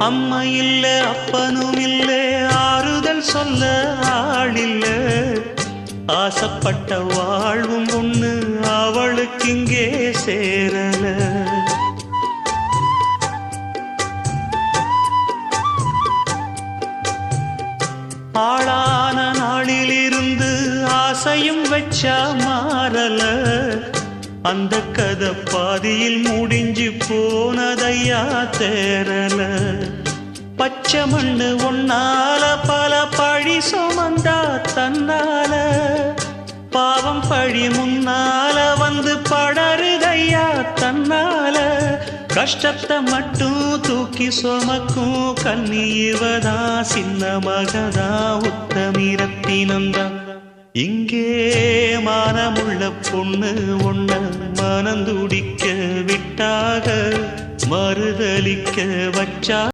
அம்மா இல்ல அப்பனும் இல்ல ஆறுதல் சொல்ல ஆளில்ல ஆசைப்பட்ட வாழ்வும் ஒண்ணு அவளுக்கு இங்கே சேரல ஆளான நாளிலிருந்து ஆசையும் வச்சா மாறல அந்த கதை பாதியில் முடிஞ்சு போனதையா தேரல பச்சை மண்ணு ஒன்னால பல பழி சுமந்தா தன்னால பாவம் பழி முன்னால வந்து படருதையா தன்னால கஷ்டத்தை மட்டும் தூக்கி சுமக்கும் கண்ணீவதா சின்ன மகதா உத்தமிரத்தினந்தா இங்கே மானமுள்ள பொண்ணு ஒண்ண மனந்துடிக்க விட்டாக மறுதலிக்க வச்சா